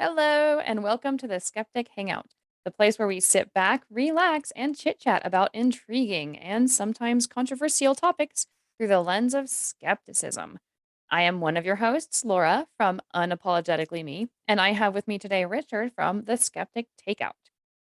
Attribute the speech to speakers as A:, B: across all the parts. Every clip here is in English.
A: Hello, and welcome to the Skeptic Hangout, the place where we sit back, relax, and chit chat about intriguing and sometimes controversial topics through the lens of skepticism. I am one of your hosts, Laura from Unapologetically Me, and I have with me today Richard from the Skeptic Takeout.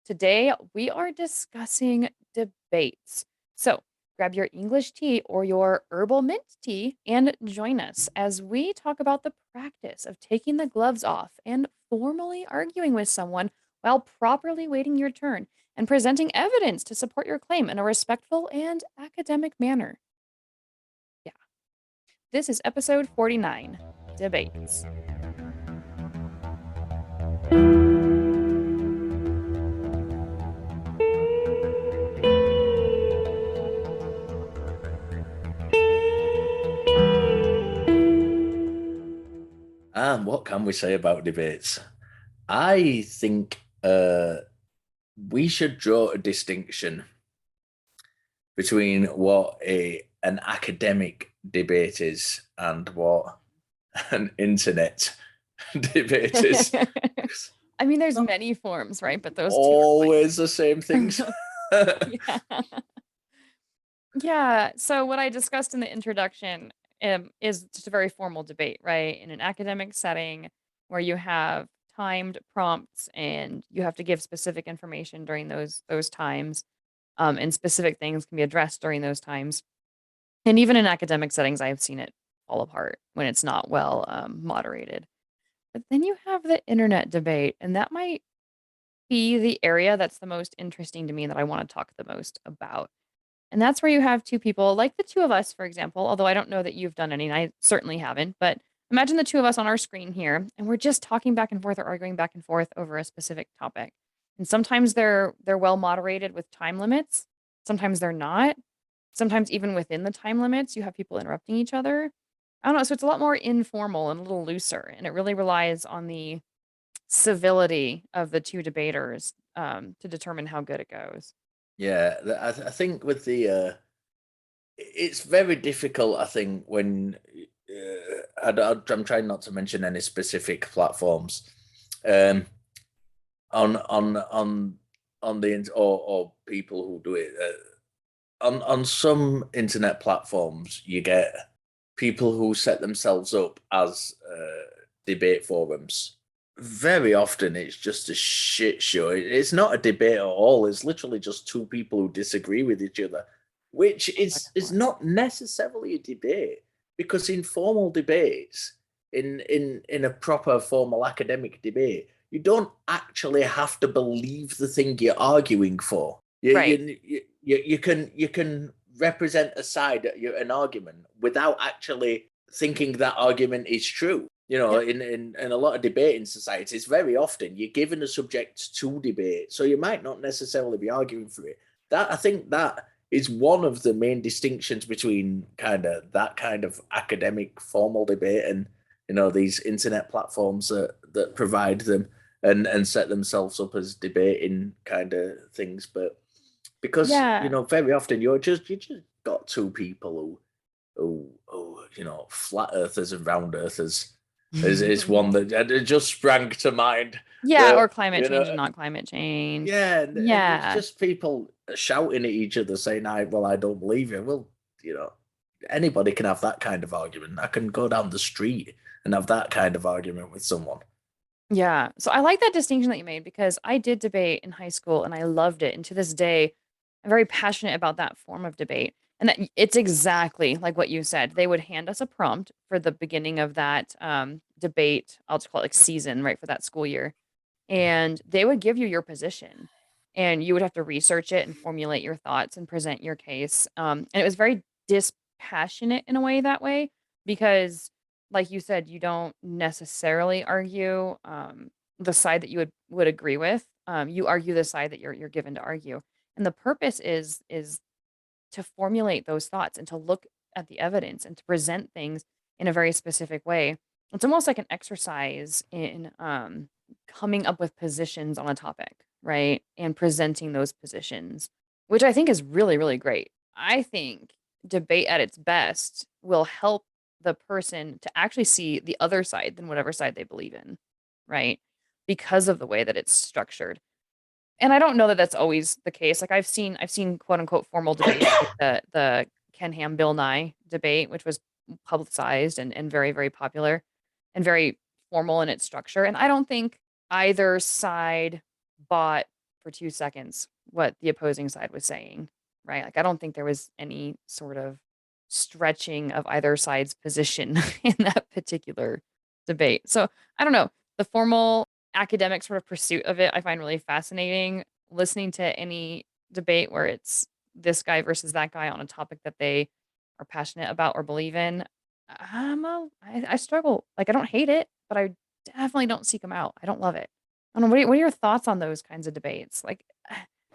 A: Today, we are discussing debates. So, grab your English tea or your herbal mint tea and join us as we talk about the practice of taking the gloves off and formally arguing with someone while properly waiting your turn and presenting evidence to support your claim in a respectful and academic manner. Yeah, this is episode 49 Debates.
B: And what can we say about debates? I think we should draw a distinction between what an academic debate is and what an internet debate is.
A: I mean, there's many forms, right? But those two are
B: Always the same things.
A: yeah. Yeah. So what I discussed in the introduction is just a very formal debate, right? In an academic setting where you have timed prompts and you have to give specific information during those times, and specific things can be addressed during those times. And even in academic settings, I've seen it fall apart when it's not well moderated. But then you have the internet debate, and that might be the area that's the most interesting to me that I want to talk the most about. And that's where you have two people, like the two of us, for example, although I don't know that you've done any, and I certainly haven't, but imagine the two of us on our screen here, and we're just talking back and forth or arguing back and forth over a specific topic. And sometimes they're well moderated with time limits. Sometimes they're not. Sometimes even within the time limits, you have people interrupting each other. I don't know. So it's a lot more informal and a little looser, and it really relies on the civility of the two debaters to determine how good it goes.
B: Yeah, I think with it's very difficult. I think when I'm trying not to mention any specific platforms. Um, on the or people who do it on some internet platforms, you get people who set themselves up as debate forums. Very often it's just a shit show. It's not a debate at all. It's literally just two people who disagree with each other, which
A: Back and
B: is
A: forth.
B: not necessarily a debate, because in formal debates, in a proper formal academic debate, you don't actually have to believe the thing you're arguing for.
A: Right.
B: You can represent a side, an argument, without actually thinking that argument is true.
A: Yep.
B: In a lot of debating societies, very often you're given a subject to debate, so you might not necessarily be arguing for it. That I think that is one of the main distinctions between kind of that kind of academic formal debate and these internet platforms that provide them and set themselves up as debating kind of things. But because
A: Yeah.
B: very often you just got two people who flat earthers and round earthers is one that it just sprang to mind.
A: Yeah, or
B: That
A: climate change and not climate change.
B: yeah, and it's
A: Yeah.
B: just people shouting at each other saying, I don't believe you." Well, you know, anybody can have that kind of argument. I can go down the street and have that kind of argument with someone.
A: Yeah. So I like that distinction that you made because I did debate in high school and I loved it. And to this day, I'm very passionate about that form of debate. And that it's exactly like what you said. They would hand us a prompt for the beginning of that debate. I'll just call it like season, right, for that school year. And they would give you your position and you would have to research it and formulate your thoughts and present your case. And it was very dispassionate in a way that way because like you said, you don't necessarily argue the side that you would agree with. You argue the side that you're given to argue. And the purpose is to formulate those thoughts and to look at the evidence and to present things in a very specific way. It's almost like an exercise in coming up with positions on a topic, right? And presenting those positions, which I think is really, really great. I think debate at its best will help the person to actually see the other side than whatever side they believe in, right? because of the way that it's structured. And I don't know that that's always the case. Like I've seen quote unquote formal debates, like the Ken Ham Bill Nye debate, which was publicized and very, very popular and very formal in its structure. And I don't think either side bought for 2 seconds what the opposing side was saying, right? Like I don't think there was any sort of stretching of either side's position in that particular debate. So I don't know. The formal academic sort of pursuit of it, I find really fascinating. Listening to any debate where it's this guy versus that guy on a topic that they are passionate about or believe in, I struggle. Like I don't hate it, but I definitely don't seek them out. I don't love it. I don't know. What are your thoughts on those kinds of debates? Like,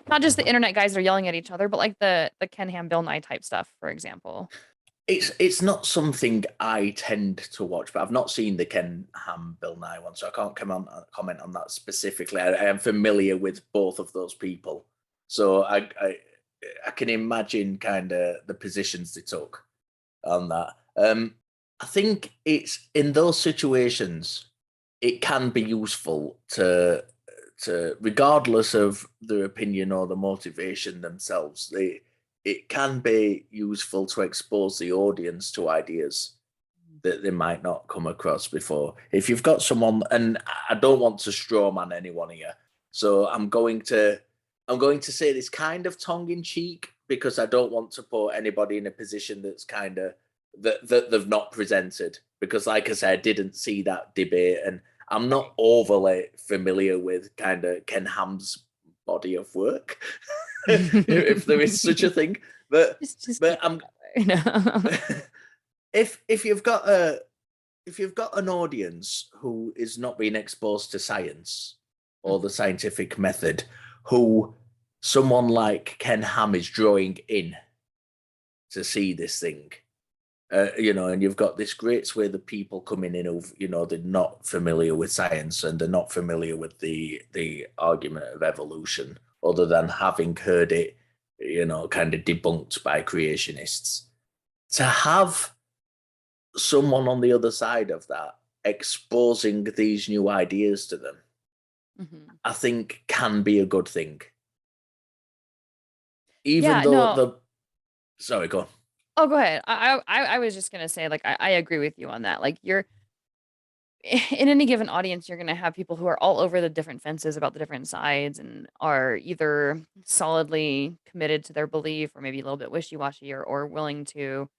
A: not just the internet guys that are yelling at each other, but like the Ken Ham Bill Nye type stuff, for example.
B: It's not something I tend to watch, but I've not seen the Ken Ham Bill Nye one, so I can't comment on that specifically. I am familiar with both of those people, so I can imagine kind of the positions they took on that. I think it's in those situations it can be useful to regardless of their opinion or the motivation themselves, it can be useful to expose the audience to ideas that they might not come across before. If you've got someone, and I don't want to straw man anyone here, so I'm going to say this kind of tongue in cheek because I don't want to put anybody in a position that's kind of that they've not presented. Because, like I said, I didn't see that debate, and I'm not overly familiar with kind of Ken Ham's body of work, if there is such a thing. But
A: Just
B: but
A: keep it
B: I'm
A: that way.
B: if you've got an audience who is not being exposed to science or the scientific method, who someone like Ken Ham is drawing in to see this thing, and you've got this great swathe of people coming in who, they're not familiar with science and they're not familiar with the argument of evolution, other than having heard it, kind of debunked by creationists. To have someone on the other side of that exposing these new ideas to them, I think can be a good thing. Even
A: Yeah,
B: though
A: no.
B: the sorry, go on.
A: Oh, go ahead. I was just gonna say, like, I agree with you on that. Like, you're in any given audience, you're gonna have people who are all over the different fences about the different sides and are either solidly committed to their belief or maybe a little bit wishy-washy or willing to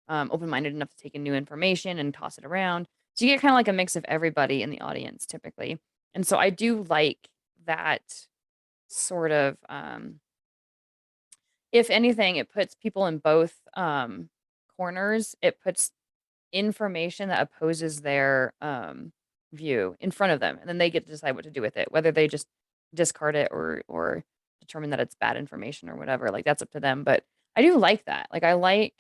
A: open-minded enough to take in new information and toss it around. So you get kind of like a mix of everybody in the audience typically. And so I do like that sort of if anything, it puts people in both corners. It puts information that opposes their view in front of them, and then they get to decide what to do with it, whether they just discard it or determine that it's bad information or whatever. Like that's up to them. But I do like that. Like I like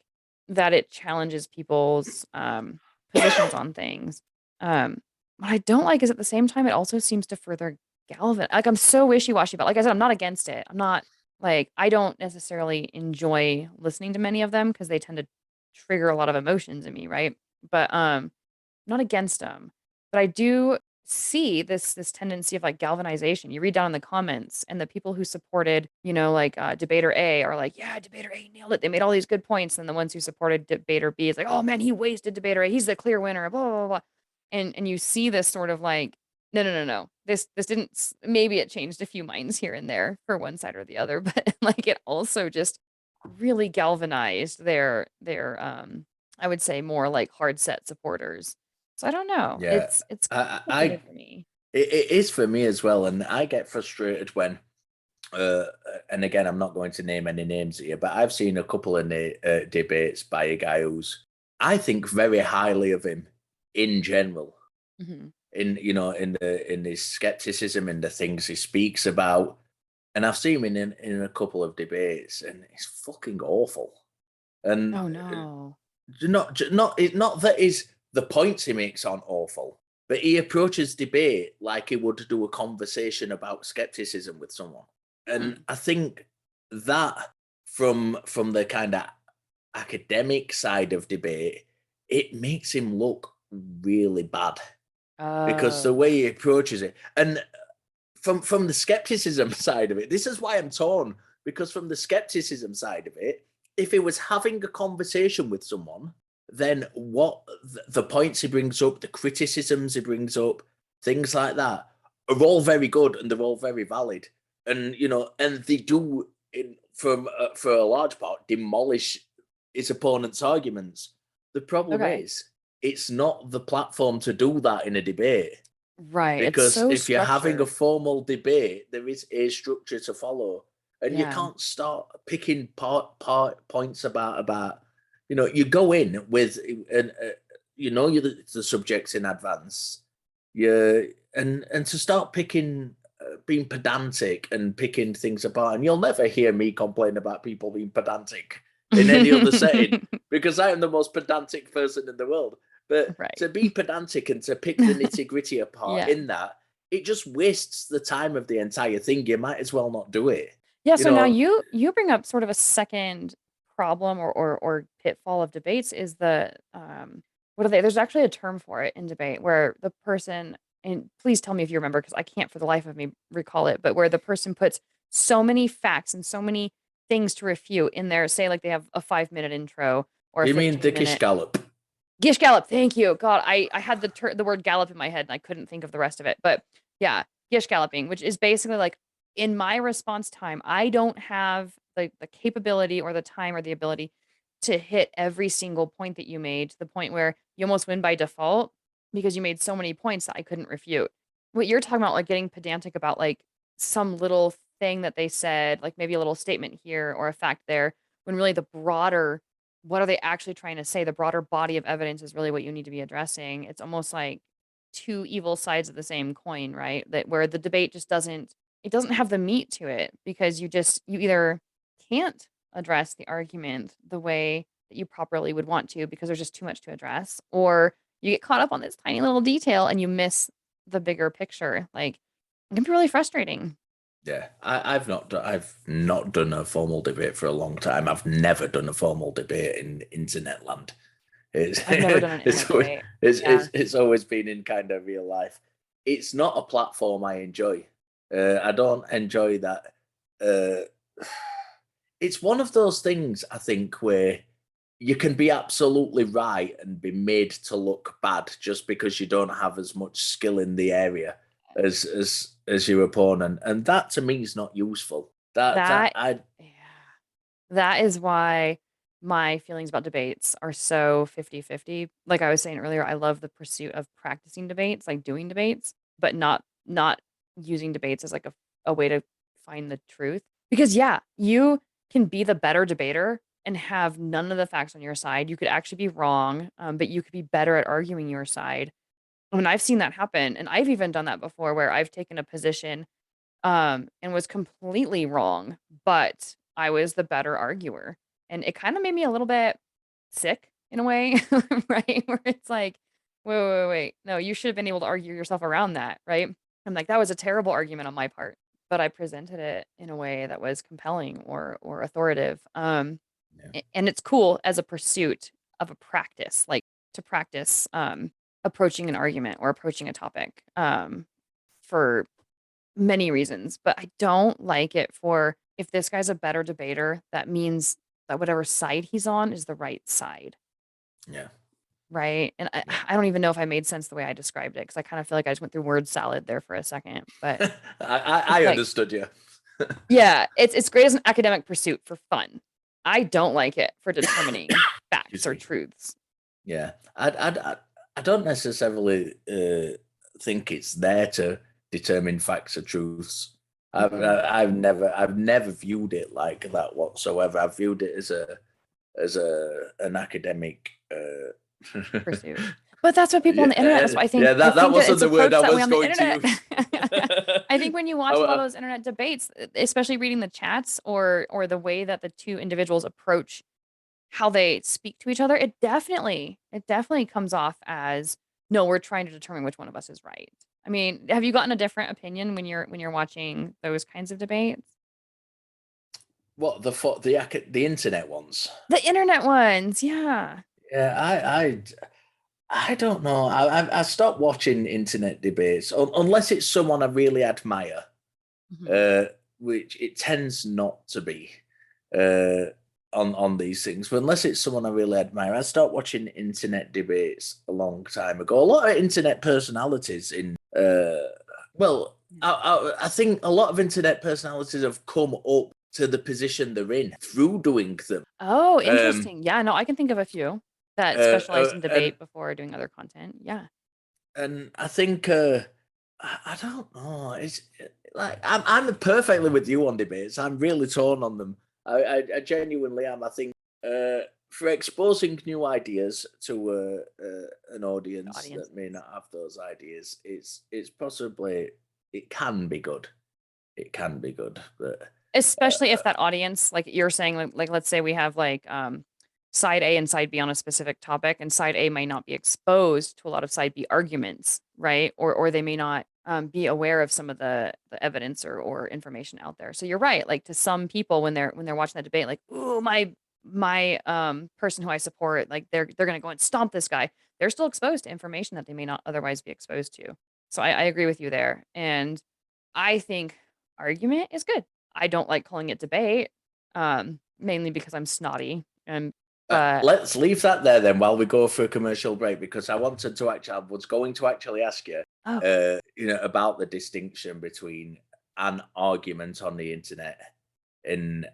A: that it challenges people's positions on things. What I don't like is at the same time it also seems to further galvanize. Like I'm so wishy-washy about. Like I said, I'm not against it. I'm not like I don't necessarily enjoy listening to many of them because they tend to trigger a lot of emotions in me, right? But not against them. But I do see this tendency of like galvanization. You read down in the comments and the people who supported, like debater A are like, yeah, debater A nailed it. They made all these good points. And the ones who supported debater B is like, oh man, he wasted debater A. He's the clear winner, blah, blah, blah. And you see this sort of like, no, no, no, no. This didn't maybe it changed a few minds here and there for one side or the other, but like it also just really galvanized their I would say more like hard set supporters. So I don't know.
B: Yeah,
A: It's
B: I
A: complicated for me.
B: it is for me as well, and I get frustrated when, uh, and again, I'm not going to name any names here, but I've seen a couple of debates by a guy who's I think very highly of him in general,
A: Mhm.
B: in his skepticism and the things he speaks about, and I've seen him in a couple of debates, and it's fucking awful. And
A: Oh no.
B: not that is the points he makes aren't awful, but he approaches debate like he would do a conversation about skepticism with someone. And
A: Hmm.
B: I think that from the kind of academic side of debate, it makes him look really bad. because the
A: Oh,
B: way he approaches it, and from the skepticism side of it, this is why I'm torn. Because from the skepticism side of it, if he was having a conversation with someone, then what the points he brings up, the criticisms he brings up, things like that, are all very good and they're all very valid. And and they do from for a large part demolish his opponent's arguments. The problem
A: okay.
B: is, it's not the platform to do that in a debate.
A: Right. It's
B: Because
A: so
B: if you're having a
A: structured.
B: formal debate, there is a structure to follow, and you
A: Yeah.
B: can't start picking points about. You go in with and you're the subjects in advance. And to start picking, being pedantic and picking things apart, and you'll never hear me complain about people being pedantic in any other setting because I am the most pedantic person in the world. But
A: Right.
B: to be pedantic and to pick the nitty gritty apart
A: Yeah.
B: in that, it just wastes the time of the entire thing. You might as well not do it.
A: Yeah,
B: You
A: so now
B: know,
A: you bring up sort of a second problem or pitfall of debates is the what are they? There's actually a term for it in debate where the person, and please tell me if you remember because I can't for the life of me recall it, but where the person puts so mmany facts and so many things to refute in there, say like they have a 5-minute intro or a
B: you mean
A: 15
B: dickish
A: minute
B: gallop?
A: Gish Gallop, thank you. God, I had the word gallop in my head and I couldn't think of the rest of it. But yeah, Gish Galloping, which is basically like in my response time, I don't have the capability or the time or the ability to hit every single point that you made to the point where you almost win by default because you made so many points that I couldn't refute. What you're talking about, like getting pedantic about like some little thing that they said, like maybe a little statement here or a fact there, when really the broader what are they actually trying to say? The broader body of evidence is really what you need to be addressing. It's almost like two evil sides of the same coin, right? That where the debate just doesn't have the meat to it because you either can't address the argument the way that you properly would want to because there's just too much to address, or you get caught up on this tiny little detail and you miss the bigger picture. Like it can be really frustrating.
B: Yeah, I've not done a formal debate for a long time. I've never done a formal debate in internet land. It's
A: I've never done an internet
B: it's always,
A: debate.
B: it's,
A: Yeah.
B: it's it's always been in kind of real life. It's not a platform I enjoy. I don't enjoy that. Uh, it's one of those things I think where you can be absolutely right and be made to look bad just because you don't have as much skill in the area as your opponent, and that to me is not useful. That
A: That
B: I
A: yeah. That is why my feelings about debates are so 50-50. Like I was saying earlier, I love the pursuit of practicing debates, like doing debates, but not using debates as like a way to find the truth. Because yeah, you can be the better debater and have none of the facts on your side. You could actually be wrong, but you could be better at arguing your side. I mean, I've seen that happen, and I've even done that before where I've taken a position and was completely wrong, but I was the better arguer. And it kind of made me a little bit sick in a way, right? Where it's like, wait. No, you should have been able to argue yourself around that, right? I'm like, that was a terrible argument on my part, but I presented it in a way that was compelling or authoritative.
B: yeah.
A: And it's cool as a pursuit of a practice, like to practice approaching an argument or approaching a topic for many reasons, but I don't like it for if this guy's a better debater, that means that whatever side he's on is the right side,
B: Yeah,
A: right? And I,
B: yeah.
A: I don't even know if I made sense the way I described it because I kind of feel like I just went through word salad there for a second. But it's
B: I
A: like,
B: understood you.
A: yeah, it's great as an academic pursuit for fun. I don't like it for determining facts
B: Excuse
A: or
B: me.
A: truths.
B: Yeah, I don't necessarily think it's there to determine facts or truths.
A: Mm-mm,
B: I've never viewed it like that whatsoever. I've viewed it as a an academic.
A: pursuit. But that's what people on the internet. That's why
B: Yeah,
A: I
B: that
A: think that
B: wasn't
A: it's
B: the word I
A: approached that way
B: was
A: on the
B: going to
A: internet.
B: use.
A: I think when you watch a lot of those internet debates, especially reading the chats or the way that the two individuals approach how they speak to each other, it definitely comes off as no, we're trying to determine which one of us is right. I mean, have you gotten a different opinion when you're watching those kinds of debates?
B: What the internet ones?
A: The internet ones, yeah.
B: Yeah, I don't know. I stopped watching internet debates unless it's someone I really admire,
A: Mhm.
B: uh, which it tends not to be uh, on these things. But unless it's someone I really admire, I stopped watching internet debates a long time ago. A lot of internet personalities well,
A: Yeah.
B: I think a lot of internet personalities have come up to the position they're in through doing them.
A: Oh,
B: Um,
A: interesting. Yeah, no, I can think of a few that
B: uh,
A: specialized in
B: and
A: debate before doing other content. Yeah.
B: I think I don't know. It's like I'm perfectly with you on debates. I'm really torn on them. I genuinely am. I think for exposing new ideas to an
A: The
B: audience
A: audience.
B: that may not have those ideas, it's possibly it can be good. It can be good, but
A: Especially if that audience, like you're saying, like let's say we have like side A and side B on a specific topic, and side A may not be exposed to a lot of side B arguments, right? Or they may not be aware of some of the evidence or information out there. So you're right. Like to some people when they're watching that debate, like, ooh, my person who I support, like they're gonna go and stomp this guy. They're still exposed to information that they may not otherwise be exposed to. So I agree with you there. And I think argument is good. I don't like calling it debate, mainly because I'm snotty. But
B: let's leave that there then while we go for a commercial break because I was going to actually ask you,
A: oh,
B: about the distinction between an argument on the internet and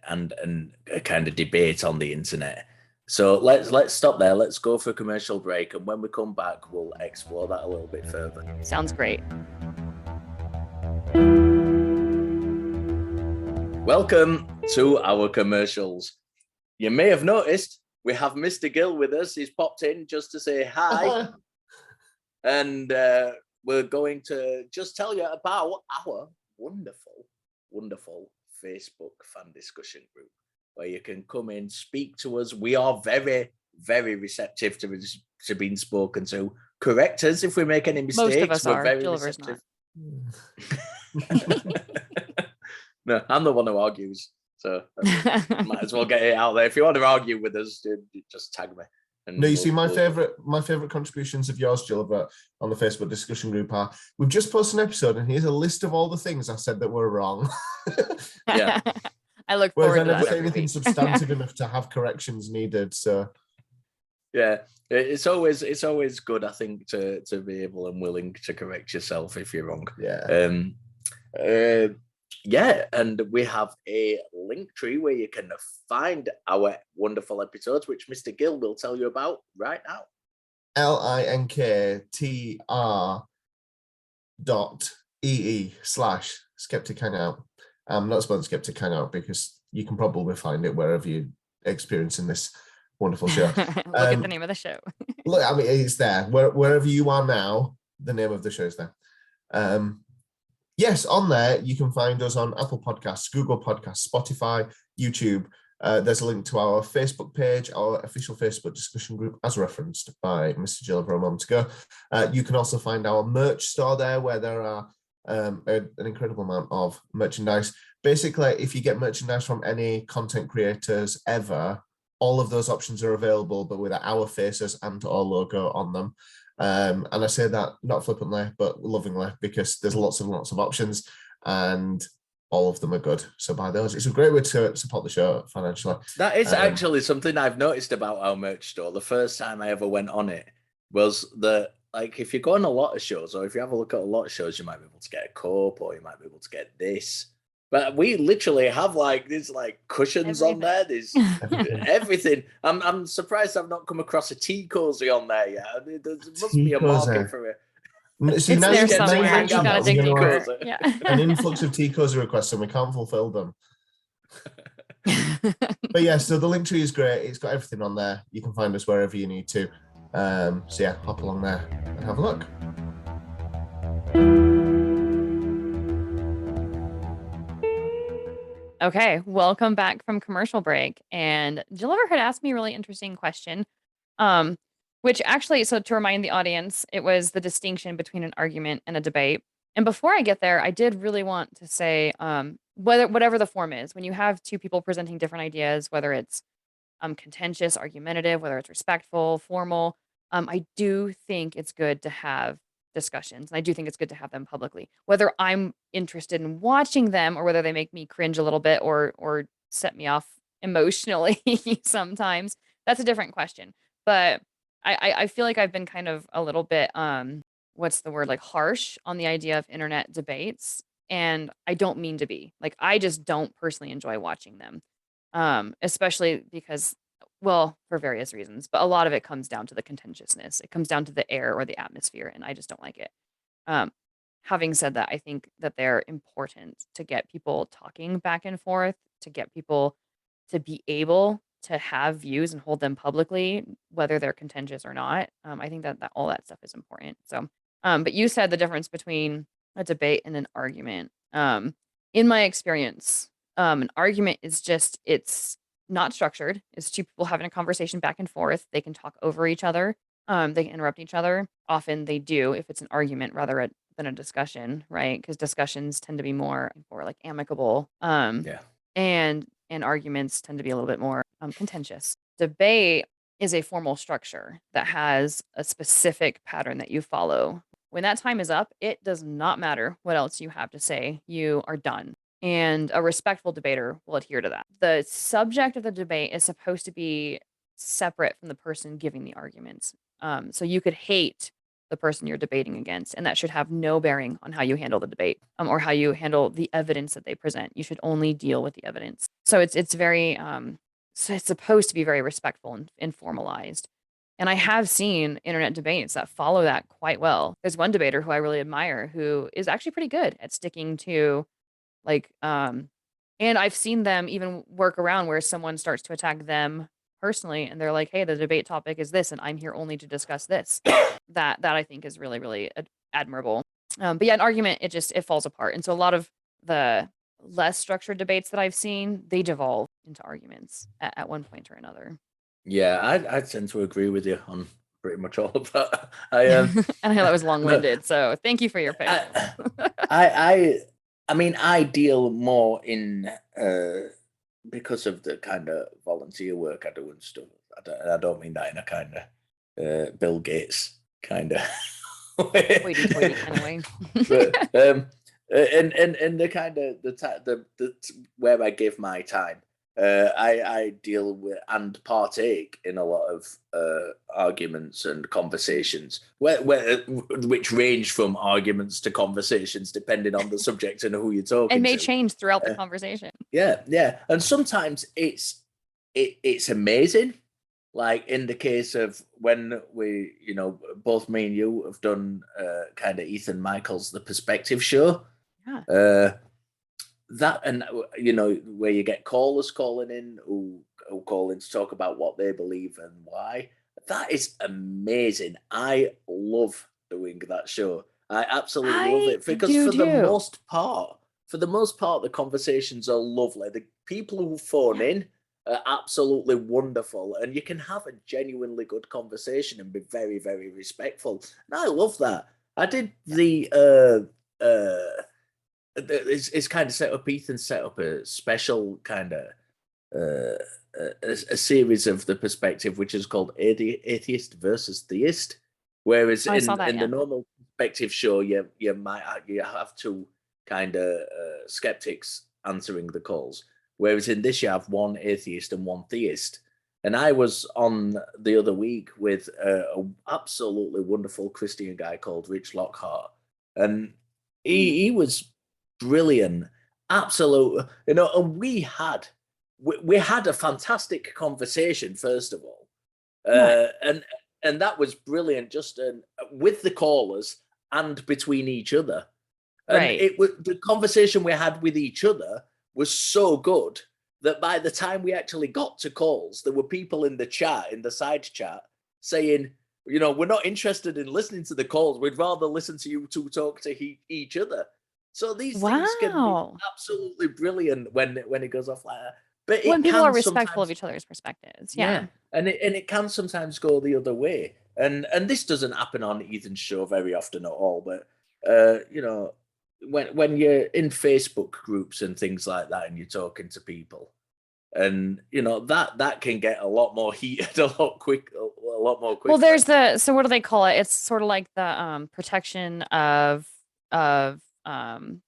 B: a kind of debate on the internet. So let's stop there. Let's go for a commercial break, and when we come back, we'll explore that a little bit further.
A: sounds great.
B: Welcome to our commercials. You may have noticed we have Mr. Gill with us. He's popped in just to say hi. And we're going to just tell you about our wonderful, wonderful Facebook fan discussion group where you can come in, speak to us. We are very, very receptive to being spoken to. Correct us if we make any
A: Most of
B: mistakes.
A: us
B: We're
A: are.
B: very
A: Gilliver's
B: receptive.
A: not.
B: No, I'm the one who argues. So might as well get it out there. If you want to argue with us, just tag me.
C: No, you see, my favorite contributions of yours, Gilbert, on the Facebook discussion group are: we've just posted an episode, and here's a list of all the things I said that were wrong.
B: Yeah.
A: I look
C: Whereas
A: forward
C: I
A: to
C: never
A: that
C: say
A: every
C: anything
A: week.
C: substantive enough to have corrections needed. So
B: yeah, it's always good, I think, to be able and willing to correct yourself if you're wrong.
C: yeah.
B: Yeah, and we have a link tree where you can find our wonderful episodes, which Mr. Gill will tell you about right now.
C: linktr.ee/skeptic hangout. I'm not spelling Skeptic Hangout because you can probably find it wherever you're experiencing this wonderful show.
A: Look at the name of the show.
C: Look, I mean, it's there. Wherever you are now, the name of the show is there. Yes, on there, you can find us on Apple Podcasts, Google Podcasts, Spotify, YouTube. There's a link to our Facebook page, our official Facebook discussion group, as referenced by Mr. Gilliver a moment ago. You can also find our merch store there, where there are an incredible amount of merchandise. Basically, if you get merchandise from any content creators ever, all of those options are available, but with our faces and our logo on them. And I say that not flippantly, but lovingly, because there's lots and lots of options, and all of them are good. So buy those. It's a great way to support the show financially.
B: That is actually something I've noticed about our merch store. The first time I ever went on it was that, like, if you go on a lot of shows, or if you have a look at a lot of shows, you might be able to get a cup, or you might be able to get this. But we literally have like these like cushions on there. There's everything. I'm surprised I've not come across a tea cozy on there yet. There must be a market for it.
C: See,
A: it's
C: now
A: there
C: you get
A: somewhere.
C: mentioned
A: You gotta
C: that,
A: dig
C: we're gonna
A: deeper.
C: have
A: Yeah.
C: an influx of tea cozy requests, and we can't fulfill them. But yeah, so the link tree is great. It's got everything on there. You can find us wherever you need to. So yeah, hop along there and have a look.
A: Okay, welcome back from commercial break. And Gilliver had asked me a really interesting question, which actually, so to remind the audience, it was the distinction between an argument and a debate. And before I get there, I did really want to say, whatever the form is, when you have two people presenting different ideas, whether it's contentious, argumentative, whether it's respectful, formal, I do think it's good to have discussions, and I do think it's good to have them publicly. Whether I'm interested in watching them or whether they make me cringe a little bit or set me off emotionally sometimes, that's a different question. But I feel like I've been kind of a little bit, what's the word, like, harsh on the idea of internet debates, and I don't mean to be. Like, I just don't personally enjoy watching them, especially because, well, for various reasons, but a lot of it comes down to the contentiousness. It comes down to the air or the atmosphere, and I just don't like it. Um, Having said that, I think that they're important to get people talking back and forth, to get people to be able to have views and hold them publicly, whether they're contentious or not. I think that all that stuff is important. So, but you said the difference between a debate and an argument. In my experience, an argument is just it's not structured. It's two people having a conversation back and forth. They can talk over each other. They can interrupt each other. Often they do if it's an argument rather than a discussion, right? Because discussions tend to be more like amicable.
B: Yeah.
A: And arguments tend to be a little bit more contentious. Debate is a formal structure that has a specific pattern that you follow. When that time is up, it does not matter what else you have to say. You are done. And a respectful debater will adhere to that. The subject of the debate is supposed to be separate from the person giving the arguments. So you could hate the person you're debating against, and that should have no bearing on how you handle the debate, or how you handle the evidence that they present. You should only deal with the evidence. So it's very so it's supposed to be very respectful and formalized. And I have seen internet debates that follow that quite well. There's one debater who I really admire who is actually pretty good at sticking to, like, and I've seen them even work around where someone starts to attack them personally, and they're like, "Hey, the debate topic is this, and I'm here only to discuss this." That I think is really, really admirable. But yeah, an argument, it falls apart. And so a lot of the less structured debates that I've seen, they devolve into arguments at one point or another.
B: Yeah, I tend to agree with you on pretty much all of that.
A: And I know that was
B: No,
A: long-winded, so thank you for your patience.
B: I mean, I deal more in because of the kind of volunteer work I do and stuff. I don't mean that in a kind of Bill Gates kind of way.
A: Hoity-toity kind of way.
B: But and the kind of the where I give my time, I deal with and partake in a lot of arguments and conversations, which range from arguments to conversations depending on the subject and who you're talking
A: And may
B: to.
A: change throughout the conversation.
B: Yeah, and sometimes it's amazing. Like in the case of when we, both me and you have done kind of Ethan Michael's The Perspective Show.
A: Yeah.
B: That and where you get callers calling in who call in to talk about what they believe and why. That is amazing. I love doing that show. I absolutely love it because
A: do
B: for the
A: too.
B: most part, the conversations are lovely. The people who phone in are absolutely wonderful, and you can have a genuinely good conversation and be very, very respectful. And I love that. I did it's kind of set up. Ethan set up a special kind of a series of The Perspective, which is called Atheist versus Theist. Whereas
A: I saw that,
B: in the normal Perspective show, you have two kind of skeptics answering the calls. Whereas in this, you have one atheist and one theist. And I was on the other week with a absolutely wonderful Christian guy called Rich Lockhart, and he was brilliant, absolute. And we had a fantastic conversation first of all, and that was brilliant, just with the callers and between each other. And
A: Right.
B: it was the conversation we had with each other was so good that by the time we actually got to calls, there were people in the chat, in the side chat, saying, we're not interested in listening to the calls. We'd rather listen to you two talk to each other. So these things can be absolutely brilliant when it goes off like that. But
A: when people are respectful of each other's perspectives. Yeah.
B: And it can sometimes go the other way. And this doesn't happen on Ethan's show very often at all. But when you're in Facebook groups and things like that, and you're talking to people, and that can get a lot more heated a lot more quickly.
A: Well, there's so what do they call it? It's sort of like the protection of the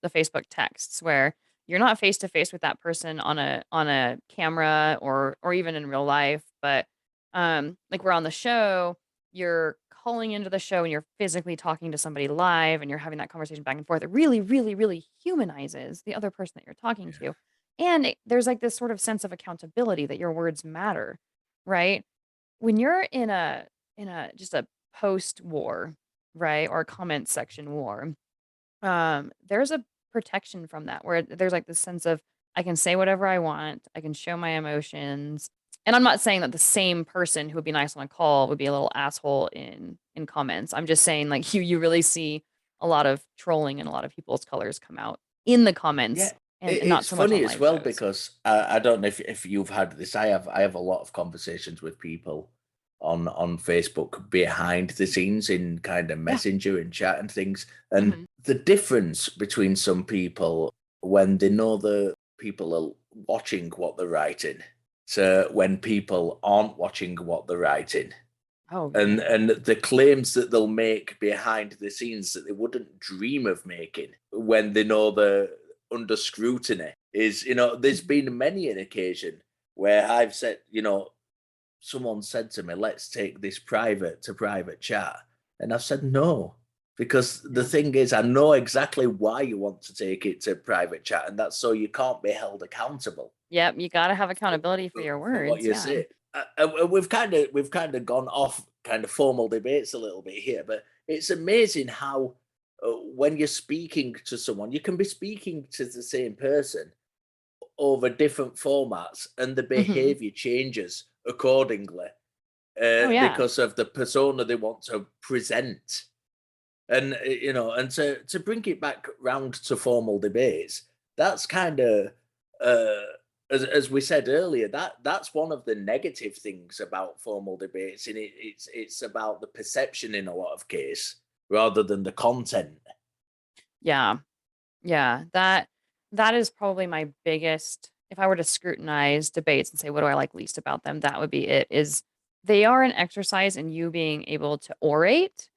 A: Facebook texts, where you're not face to face with that person on a camera or even in real life, but like we're on the show, you're calling into the show and you're physically talking to somebody live and you're having that conversation back and forth. It really, really, really humanizes the other person that you're talking to. And there's like this sort of sense of accountability that your words matter, right? When you're in a just a post war, right, or a comment section war, there's a protection from that where there's like this sense of I can say whatever I want, I can show my emotions. And I'm not saying that the same person who would be nice on a call would be a little asshole in comments. I'm just saying like you really see a lot of trolling and a lot of people's colors come out in the comments.
B: Yeah.
A: And not
B: It's
A: so much
B: funny
A: on
B: as
A: live
B: well
A: shows.
B: because I don't know if you've had this. I have a lot of conversations with people on Facebook behind the scenes in kind of messenger and chat and things. And
A: Mhm.
B: the difference between some people when they know the people are watching what they're writing to when people aren't watching what they're writing.
A: Oh,
B: And
A: yeah.
B: and the claims that they'll make behind the scenes that they wouldn't dream of making when they know they're under scrutiny is, there's been many an occasion where I've said, someone said to me, let's take this private to private chat. And I've said no, because the
A: Yeah.
B: thing is, I know exactly why you want to take it to private chat, and that's so you can't be held accountable
A: Yep, you gotta have accountability for your
B: for what
A: words,
B: you
A: yeah.
B: say. We've kind of gone off kind of formal debates a little bit here, but it's amazing how when you're speaking to someone, you can be speaking to the same person over different formats, and the
A: Mhm.
B: behavior changes accordingly
A: Oh, yeah.
B: because of the persona they want to present. And and to bring it back round to formal debates, that's kind of uh as we said earlier, that's one of the negative things about formal debates, and it's about the perception in a lot of case rather than the content.
A: Yeah. Yeah, that is probably my biggest if I were to scrutinize debates and say, "What do I like least about them?" That would be it, is they are an exercise in you being able to orate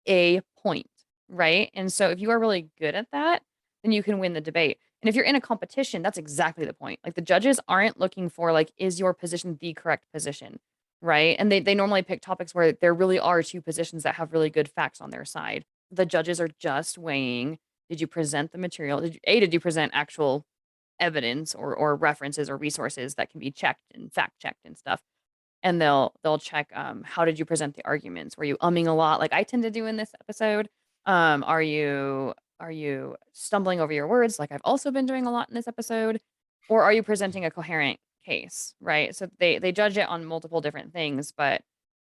A: a point, right? And so if you are really good at that, then you can win the debate. And if you're in a competition, that's exactly the point. Like the judges aren't looking for like, is your position the correct position? Right. And they normally pick topics where there really are two positions that have really good facts on their side. The judges are just weighing, did you present the material? Did you present actual evidence or references or resources that can be checked and fact checked and stuff? And they'll check, how did you present the arguments? Were you umming a lot like I tend to do in this episode? Are you stumbling over your words like I've also been doing a lot in this episode? Or are you presenting a coherent case, right? So they judge it on multiple different things, but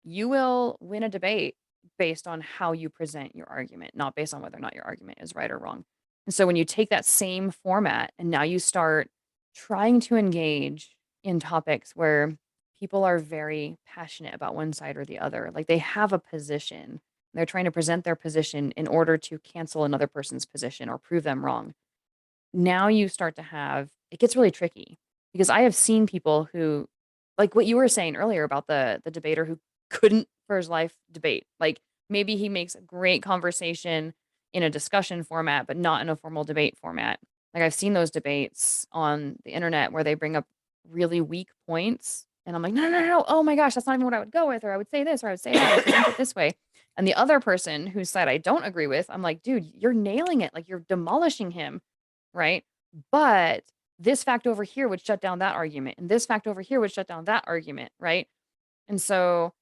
A: you will win a debate based on how you present your argument, not based on whether or not your argument is right or wrong. And so when you take that same format and now you start trying to engage in topics where people are very passionate about one side or the other, like they have a position, they're trying to present their position in order to cancel another person's position or prove them wrong. Now you start to have it gets really tricky because I have seen people who like what you were saying earlier about the debater who couldn't for his life debate. Like maybe he makes a great conversation in a discussion format, but not in a formal debate format. Like I've seen those debates on the internet where they bring up really weak points. And I'm like, no, no, no, no. Oh my gosh, that's not even what I would go with, or I would say this, or I would say that, or present it this way. And the other person whose side I don't agree with, I'm like, dude, you're nailing it. Like you're demolishing him, right? But this fact over here would shut down that argument, and this fact over here would shut down that argument, right? And so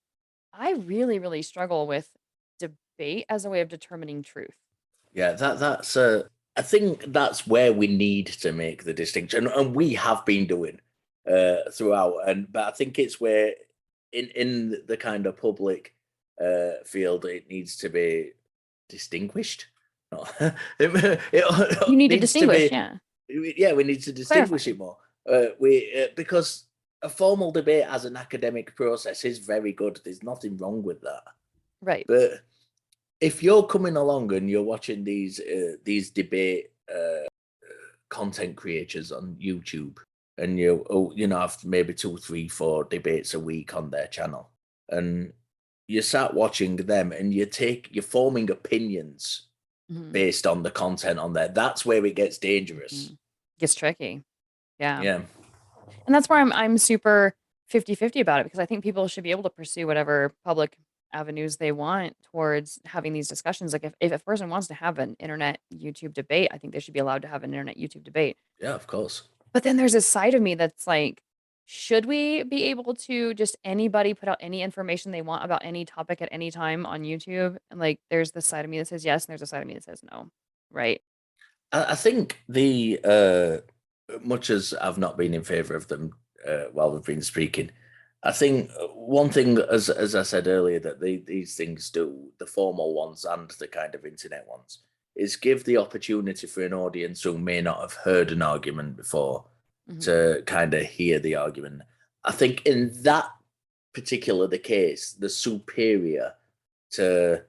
A: I really, really struggle with debate as a way of determining truth.
B: Yeah, that's I think that's where we need to make the distinction, and we have been doing throughout. But I think it's where in the kind of public field it needs to be distinguished. No,
A: You
B: it
A: need to
B: needs to
A: distinguish,
B: be.
A: yeah.
B: Yeah, we need to distinguish
A: Clarify.
B: it more. We because a formal debate as an academic process is very good. There's nothing wrong with that.
A: Right.
B: But if you're coming along and you're watching these debate content creators on YouTube, and you have maybe 2, 3, 4 debates a week on their channel, and you sat watching them and you're forming opinions based on the content on there. That's where it gets dangerous.
A: Gets tricky. Yeah.
B: Yeah.
A: And that's why I'm super 50-50 about it, because I think people should be able to pursue whatever public avenues they want towards having these discussions. Like if a person wants to have an internet YouTube debate, I think they should be allowed to have an internet YouTube debate.
B: Yeah, of course.
A: But then there's a side of me that's like, should we be able to just anybody put out any information they want about any topic at any time on YouTube? And like, there's the side of me that says yes, and there's a side of me that says no, right?
B: I think the much as I've not been in favor of them while we've been speaking, I think one thing, as I said earlier, that these things do, the formal ones and the kind of internet ones, is give the opportunity for an audience who may not have heard an argument before to kind of hear the argument. I think in that particular the case, the superior to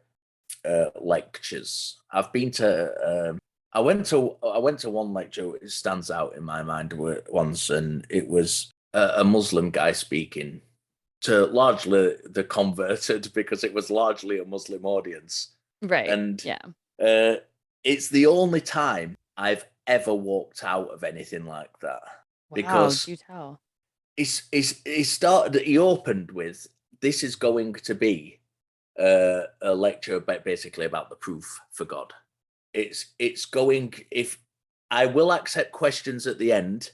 B: lectures. I've been to I went to one lecture. It stands out in my mind once, and it was a Muslim guy speaking to largely the converted, because it was largely a Muslim audience.
A: Right.
B: And
A: yeah.
B: It's the only time I've ever walked out of anything like that.
A: Wow,
B: Because
A: do tell.
B: he opened with, this is going to be a lecture basically about the proof for God. It's going, if I will accept questions at the end,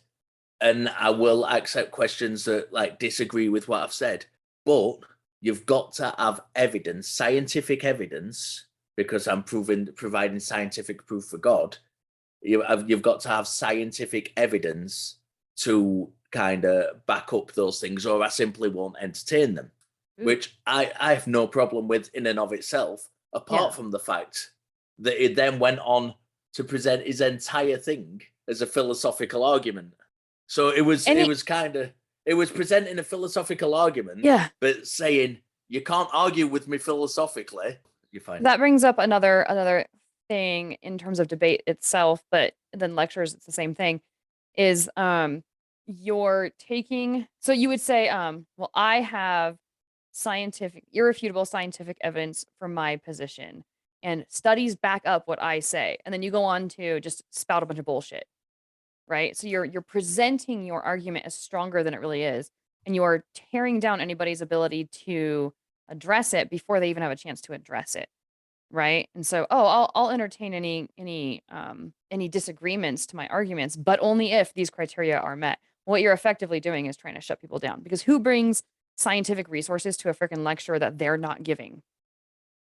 B: and I will accept questions that like disagree with what I've said, but you've got to have evidence, scientific evidence, because I'm providing scientific proof for God. You've got to have scientific evidence to kind of back up those things, or I simply won't entertain them. Which I have no problem with in and of itself, apart from the fact that it then went on to present his entire thing as a philosophical argument. So it was presenting a philosophical argument, but saying you can't argue with me philosophically. You're fine.
A: That brings up another thing in terms of debate itself, but then lectures, it's the same thing, is you're taking, so you would say, well, I have irrefutable scientific evidence for my position, and studies back up what I say, and then you go on to just spout a bunch of bullshit, right? So you're presenting your argument as stronger than it really is, and you're tearing down anybody's ability to address it before they even have a chance to address it, right? And so, I'll entertain any disagreements to my arguments, but only if these criteria are met. What you're effectively doing is trying to shut people down, because who brings scientific resources to a freaking lecture that they're not giving?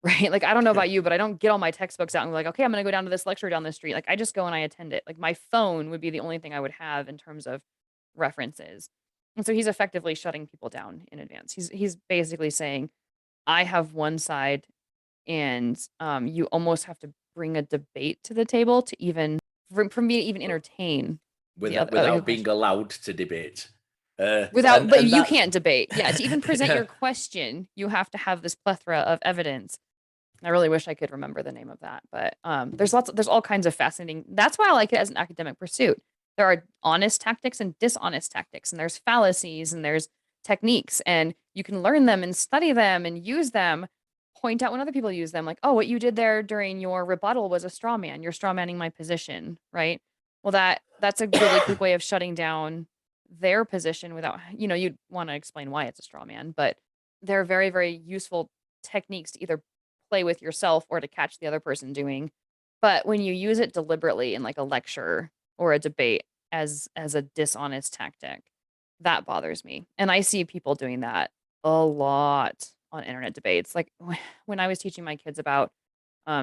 A: Right? Like, I don't know about you, but I don't get all my textbooks out and be like, okay, I'm going to go down to this lecture down the street. Like, I just go and I attend it. Like, my phone would be the only thing I would have in terms of references. And so he's effectively shutting people down in advance. He's basically saying, I have one side, and you almost have to bring a debate to the table to even, for me to even entertain
B: without being allowed to debate.
A: But you can't debate. Yeah, to even present your question, you have to have this plethora of evidence. I really wish I could remember the name of that, but there's all kinds of fascinating. That's why I like it as an academic pursuit. There are honest tactics and dishonest tactics, and there's fallacies and there's techniques, and you can learn them and study them and use them. Point out when other people use them, like, oh, what you did there during your rebuttal was a straw man. You're straw manning my position, right? Well, that's a really quick way of shutting down their position without, you'd want to explain why it's a straw man, but they're very, very useful techniques to either play with yourself or to catch the other person doing. But when you use it deliberately in like a lecture or a debate as a dishonest tactic, that bothers me. And I see people doing that a lot on internet debates. Like when I was teaching my kids about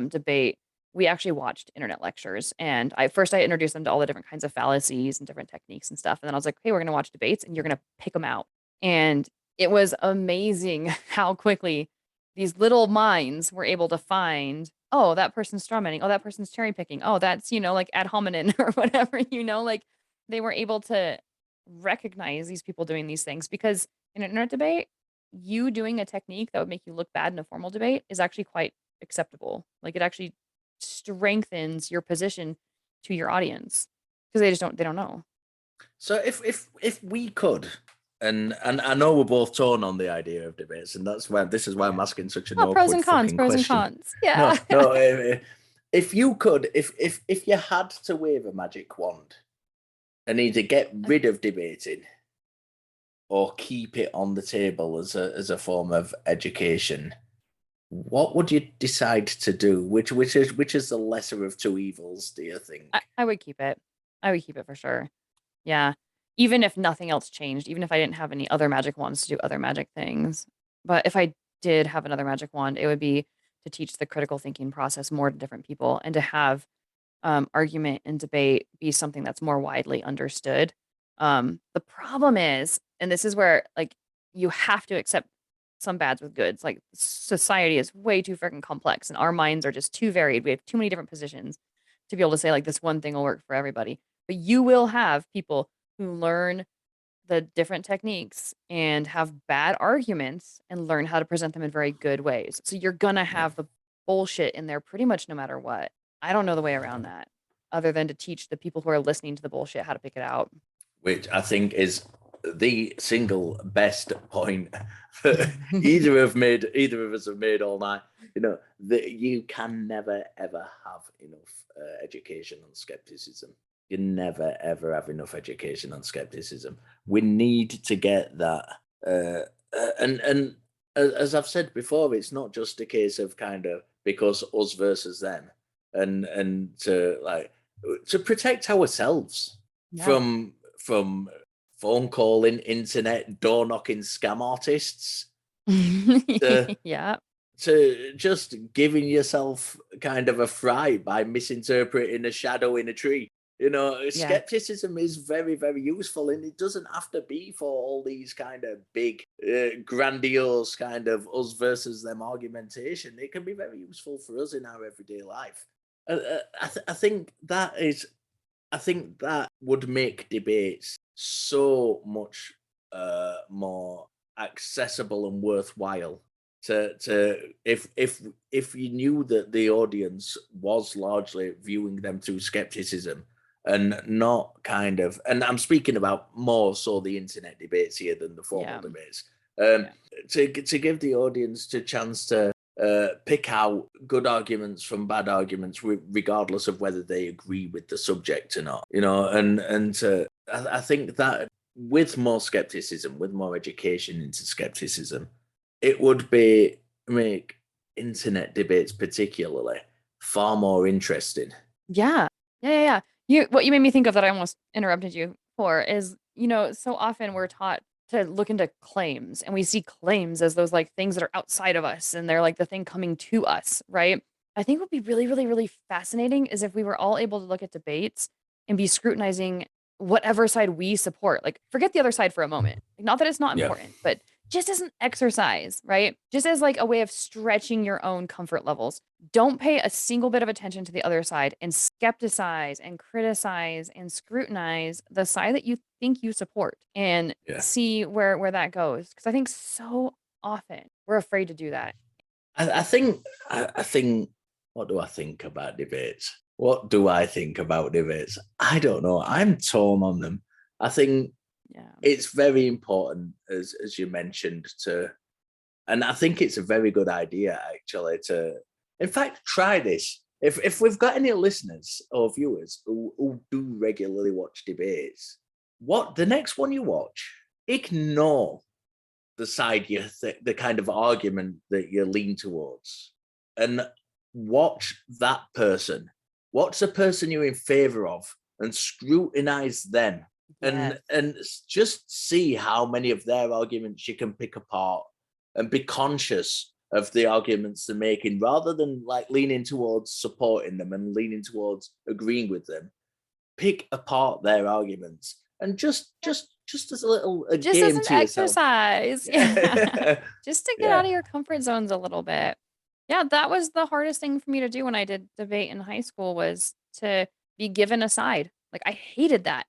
A: debate, we actually watched internet lectures, and I introduced them to all the different kinds of fallacies and different techniques and stuff. And then I was like, hey, we're going to watch debates and you're going to pick them out. And it was amazing how quickly these little minds were able to find, oh, that person's strawmanning. Oh, that person's cherry picking. Oh, that's, like ad hominem or whatever, like they were able to recognize these people doing these things, because in an internet debate, you doing a technique that would make you look bad in a formal debate is actually quite acceptable. Like, it actually strengthens your position to your audience, because they don't know.
B: So if we could And I know we're both torn on the idea of debates, and this is why I'm asking such an
A: Well, pros
B: awkward
A: and cons,
B: fucking
A: pros and
B: question.
A: cons. Yeah.
B: No. If you could, if you had to wave a magic wand and either get rid of debating or keep it on the table as a form of education, what would you decide to do? Which is the lesser of two evils, do you think?
A: I would keep it. I would keep it for sure. Yeah. Even if nothing else changed, even if I didn't have any other magic wands to do other magic things. But if I did have another magic wand, it would be to teach the critical thinking process more to different people and to have argument and debate be something that's more widely understood. The problem is, and this is where like you have to accept some bads with goods. Like society is way too freaking complex and our minds are just too varied. We have too many different positions to be able to say like this one thing will work for everybody. But you will have people who learn the different techniques and have bad arguments and learn how to present them in very good ways. So you're gonna have the bullshit in there pretty much no matter what. I don't know the way around that other than to teach the people who are listening to the bullshit how to pick it out.
B: Which I think is the single best point that either of us have made all night. You know, that you can never ever have enough education on skepticism. You never ever have enough education on skepticism. We need to get that. And as I've said before, it's not just a case of kind of because us versus them, and to protect ourselves from phone calling, internet, door knocking scam artists,
A: Yeah.
B: to just giving yourself kind of a fright by misinterpreting a shadow in a tree. You know, skepticism is very, very useful, and it doesn't have to be for all these kind of big, grandiose kind of us versus them argumentation. It can be very useful for us in our everyday life. I think that would make debates so much more accessible and worthwhile to if you knew that the audience was largely viewing them through skepticism and not kind of, and I'm speaking about more so the internet debates here than the formal debates, to give the audience the chance to pick out good arguments from bad arguments, regardless of whether they agree with the subject or not. You know, I think that with more skepticism, with more education into skepticism, it would make internet debates particularly far more interesting.
A: Yeah. What you made me think of that I almost interrupted you for is, so often we're taught to look into claims and we see claims as those like things that are outside of us and they're like the thing coming to us, right? I think what would be really, really, really fascinating is if we were all able to look at debates and be scrutinizing whatever side we support. Like forget the other side for a moment. Like, not that it's not important, but just as an exercise, right? Just as like a way of stretching your own comfort levels. Don't pay a single bit of attention to the other side and skepticize and criticize and scrutinize the side that you think you support and see where that goes. Because I think so often we're afraid to do that.
B: I think what do I think about debates? What do I think about debates? I don't know. I'm torn on them. I think it's very important, as you mentioned, and I think it's a very good idea actually to, in fact, try this. If we've got any listeners or viewers who do regularly watch debates, the next one you watch, ignore the side the kind of argument that you lean towards, and watch that person. Watch the person you're in favor of and scrutinize them. And just see how many of their arguments you can pick apart and be conscious of the arguments they're making, rather than like leaning towards supporting them and leaning towards agreeing with them. Pick apart their arguments and just as a little
A: just
B: game
A: as
B: to
A: an
B: yourself.
A: Exercise. Just to get out of your comfort zones a little bit. Yeah, that was the hardest thing for me to do when I did debate in high school, was to be given a side. Like I hated that.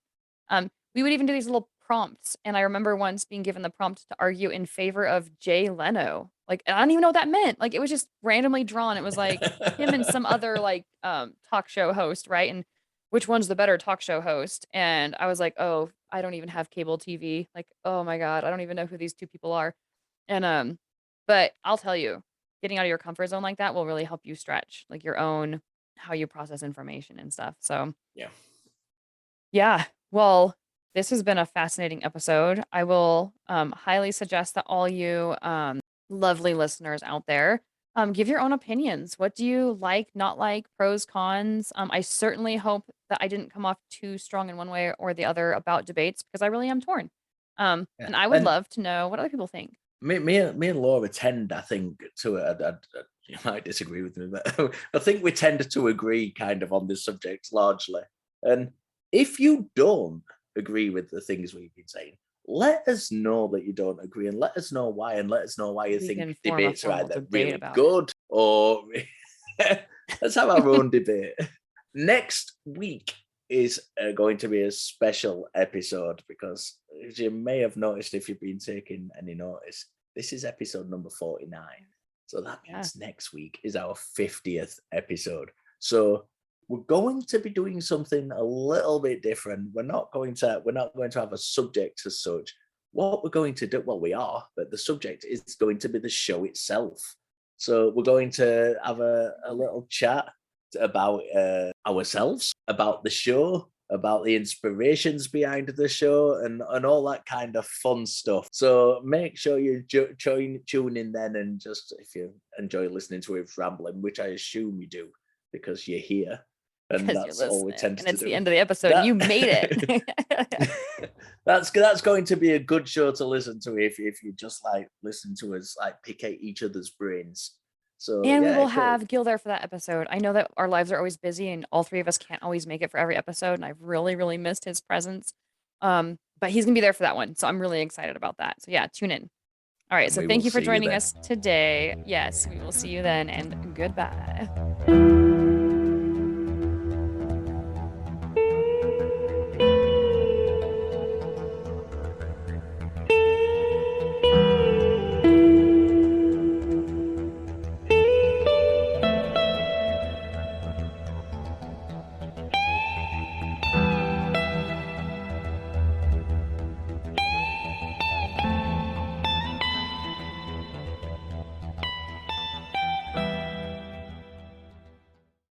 A: We would even do these little prompts, and I remember once being given the prompt to argue in favor of Jay Leno. Like I don't even know what that meant. Like it was just randomly drawn. It was like him and some other like talk show host, right? And which one's the better talk show host? And I was like, oh, I don't even have cable TV. Like, oh my God, I don't even know who these two people are. And but I'll tell you, getting out of your comfort zone like that will really help you stretch like your own how you process information and stuff. So
B: Yeah.
A: yeah. Well, this has been a fascinating episode. I will highly suggest that all you lovely listeners out there give your own opinions. What do you like, not like, pros, cons? I certainly hope that I didn't come off too strong in one way or the other about debates because I really am torn.
B: Yeah.
A: And I would love to know what other people think.
B: Me and Laura tend, I think, to you might disagree with me, but I think we tend to agree kind of on this subject largely. And if you don't agree with the things we've been saying, let us know that you don't agree, and let us know why, and let us know why you
A: We can
B: think
A: form a
B: debates are
A: formal
B: either
A: debate
B: really
A: about it.
B: good or let's have our own debate. Next week is going to be a special episode because, as you may have noticed if you've been taking any notice, this is episode number 49. So that means next week is our 50th episode. So we're going to be doing something a little bit different. We're not going to have a subject as such. What we're going to do, well, we are, but the subject is going to be the show itself. So we're going to have a little chat about ourselves, about the show, about the inspirations behind the show, and all that kind of fun stuff. So make sure you tune in then, and just if you enjoy listening to it rambling, which I assume you do because you're here, and that's all we tend to do.
A: And it's the end of the episode. You made it.
B: That's going to be a good show to listen to if you just like listen to us like pick at each other's brains. So,
A: and we will
B: cool.
A: have Gil there for that episode. I know that our lives are always busy and all three of us can't always make it for every episode. And I've really, really missed his presence. But he's going to be there for that one. So I'm really excited about that. So yeah, tune in. All right. So thank you for joining us today. Yes, we will see you then, and goodbye.